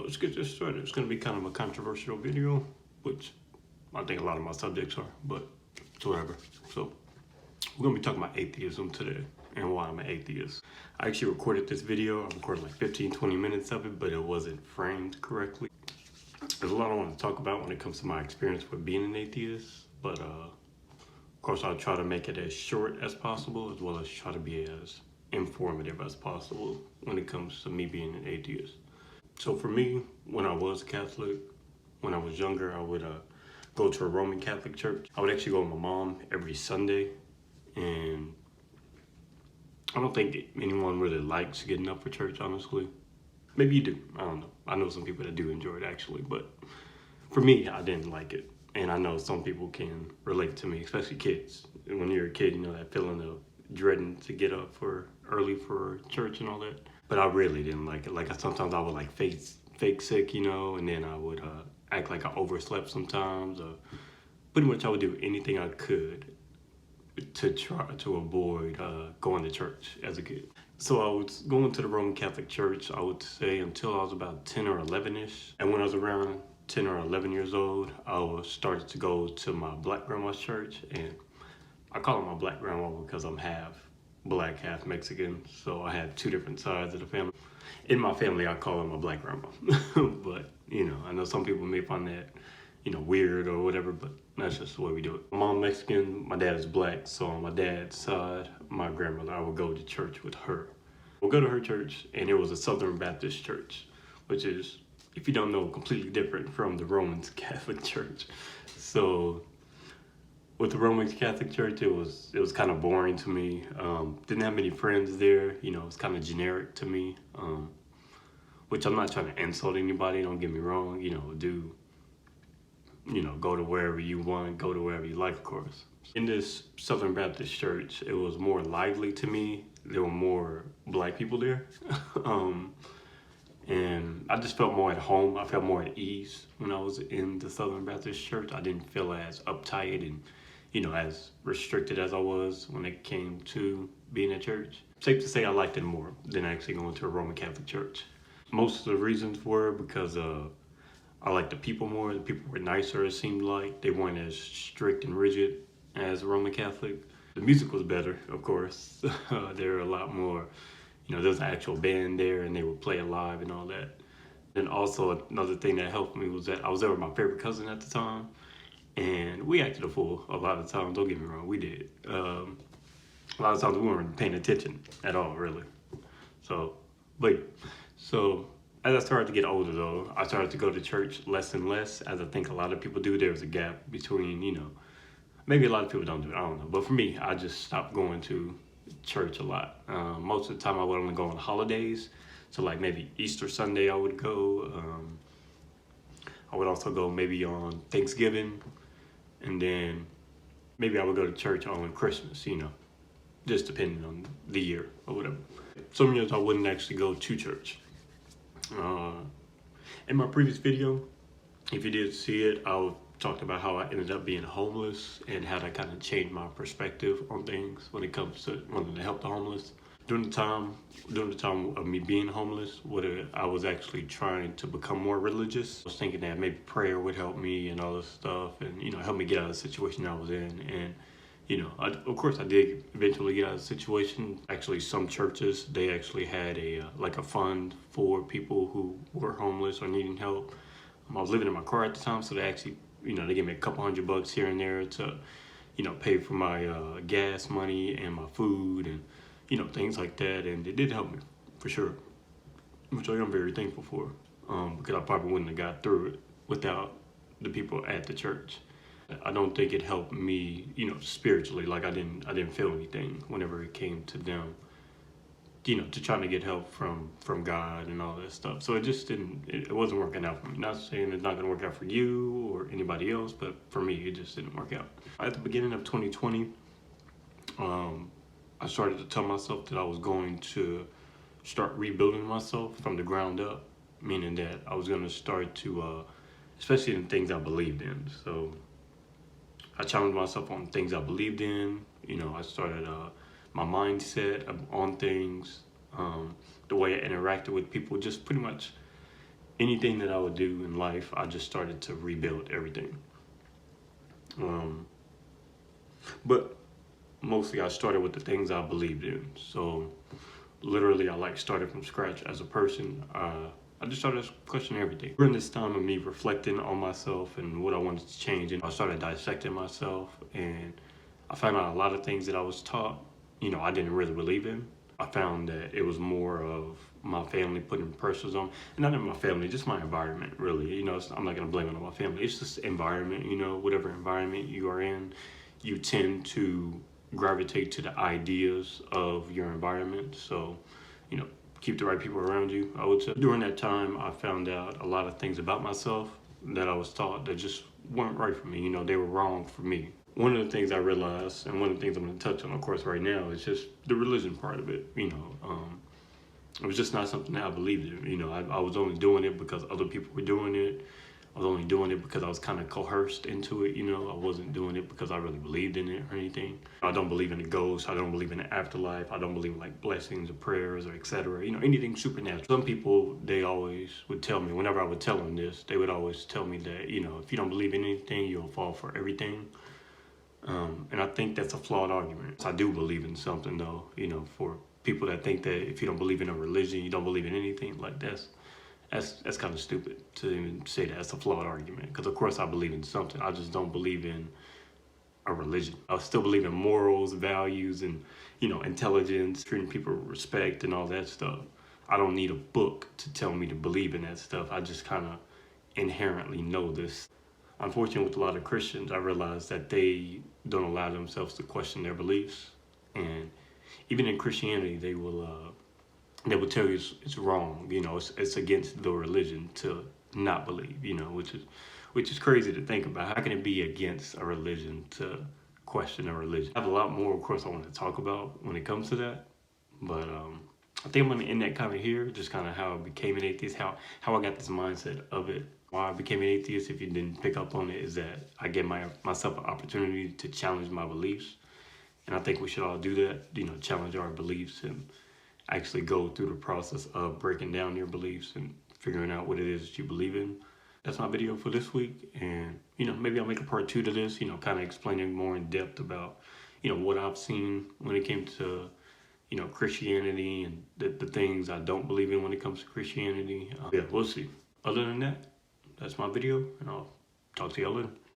let's get this started. It's going to be kind of a controversial video, which I think a lot of my subjects are, but it's whatever. So we're going to be talking about atheism today and why I'm an atheist. I actually recorded this video. I recorded like 15-20 minutes of it, but it wasn't framed correctly. There's a lot I want to talk about when it comes to my experience with being an atheist, but of course I'll try to make it as short as possible, as well as try to be as informative as possible when it comes to me being an atheist. So for me, when I was Catholic, when I was younger, I would go to a Roman Catholic church. I would actually go with my mom every Sunday, and I don't think anyone really likes getting up for church, honestly. Maybe you do, I don't know. I know some people that do enjoy it actually, but for me, I didn't like it. And I know some people can relate to me, especially kids. When you're a kid, you know that feeling of dreading to get up early for church and all that. But I really didn't like it. Like sometimes I would like fake sick, you know, and then I would act like I overslept sometimes. Pretty much I would do anything I could to try to avoid going to church as a kid. So I was going to the Roman Catholic Church, I would say, until I was about 10 or 11-ish. And when I was around 10 or 11 years old, I started to go to my black grandma's church. And I call her my black grandma because I'm half black, half Mexican. So I had two different sides of the family. In my family, I call her my black grandma. But, you know, I know some people may find that, you know, weird or whatever, but that's just the way we do it. My mom Mexican, my dad is black. So on my dad's side, my grandmother, I would go to church with her. We'll go to her church, and it was a Southern Baptist church, which is, if you don't know, completely different from the Roman Catholic Church. So with the Roman Catholic Church, it was kind of boring to me. Didn't have many friends there. You know, it was kind of generic to me, which I'm not trying to insult anybody, don't get me wrong. You know, go to wherever you want, go to wherever you like, of course. In this Southern Baptist church, it was more lively to me. There were more black people there. And I just felt more at home. I felt more at ease when I was in the Southern Baptist church. I didn't feel as uptight and, you know, as restricted as I was when it came to being at church. Safe to say I liked it more than actually going to a Roman Catholic church. Most of the reasons were because I liked the people more. The people were nicer, it seemed like. They weren't as strict and rigid as Roman Catholic. The music was better, of course. There were a lot more, you know, there was an actual band there and they would play it live and all that. And also another thing that helped me was that I was there with my favorite cousin at the time, and we acted a fool a lot of times, don't get me wrong, we did. A lot of times we weren't paying attention at all, really. So as I started to get older though, I started to go to church less and less, as I think a lot of people do. There was a gap between, you know, maybe a lot of people don't do it, I don't know. But for me, I just stopped going to church a lot. Most of the time I would only go on holidays. So like maybe Easter Sunday I would go. I would also go maybe on Thanksgiving. And then maybe I would go to church on Christmas, you know, just depending on the year or whatever. Some years I wouldn't actually go to church. In my previous video, if you did see it, I talked about how I ended up being homeless and how that kind of changed my perspective on things when it comes to wanting to help the homeless. During the time of me being homeless, I was actually trying to become more religious. I was thinking that maybe prayer would help me and all this stuff, and, you know, help me get out of the situation I was in. And, you know, of course I did eventually get out of the situation. Actually, some churches, they actually had a fund for people who were homeless or needing help. I was living in my car at the time, so they actually, you know, they gave me a couple $100 here and there to, you know, pay for my gas money and my food and, you know, things like that. And it did help me, for sure, which I am very thankful for, because I probably wouldn't have got through it without the people at the church. I don't think it helped me, you know, spiritually. Like I didn't feel anything whenever it came to them, you know, to trying to get help from God and all that stuff. So it just it wasn't working out for me. Not saying it's not going to work out for you or anybody else, but for me, it just didn't work out. At the beginning of 2020, I started to tell myself that I was going to start rebuilding myself from the ground up, meaning that I was going to start to, especially in things I believed in. So I challenged myself on things I believed in. You know, I started my mindset on things, the way I interacted with people, just pretty much anything that I would do in life, I just started to rebuild everything. But mostly I started with the things I believed in. So literally I started from scratch as a person. I just started questioning everything. During this time of me reflecting on myself and what I wanted to change, and I started dissecting myself, and I found out a lot of things that I was taught, I didn't really believe in. I found that it was more of my family putting pressures on, and not in my family, just my environment, really. I'm not gonna blame it on my family. It's just environment, whatever environment you are in, you tend to gravitate to the ideas of your environment. So, keep the right people around you, I would say. During that time, I found out a lot of things about myself that I was taught that just weren't right for me. They were wrong for me. One of the things I realized, and one of the things I'm going to touch on, of course, right now, is just the religion part of it. It was just not something that I believed in. I was only doing it because other people were doing it. I was only doing it because I was kind of coerced into it. I wasn't doing it because I really believed in it or anything. I don't believe in the ghost. I don't believe in the afterlife. I don't believe in blessings or prayers or etc. Anything supernatural. Some people, they always would tell me, whenever I would tell them this, they would always tell me that, if you don't believe in anything, you'll fall for everything. And I think that's a flawed argument. I do believe in something though, for people that think that if you don't believe in a religion, you don't believe in anything, that's kind of stupid to even say that. That's a flawed argument. Because of course I believe in something. I just don't believe in a religion. I still believe in morals, values, and intelligence, treating people with respect and all that stuff. I don't need a book to tell me to believe in that stuff. I just kind of inherently know this. Unfortunately, with a lot of Christians, I realize that they don't allow themselves to question their beliefs. And even in Christianity, they will tell you it's wrong. It's against the religion to not believe. Which is crazy to think about. How can it be against a religion to question a religion? I have a lot more, of course, I want to talk about when it comes to that. But I think I'm going to end that kind of here. Just kind of how I became an atheist, how I got this mindset of it. Why I became an atheist, if you didn't pick up on it, is that I gave myself an opportunity to challenge my beliefs. And I think we should all do that, challenge our beliefs and actually go through the process of breaking down your beliefs and figuring out what it is that you believe in. That's my video for this week. And, maybe I'll make a part 2 to this, kind of explaining more in depth about, what I've seen when it came to, Christianity and the things I don't believe in when it comes to Christianity. Yeah, we'll see. Other than that, that's my video, and I'll talk to y'all later.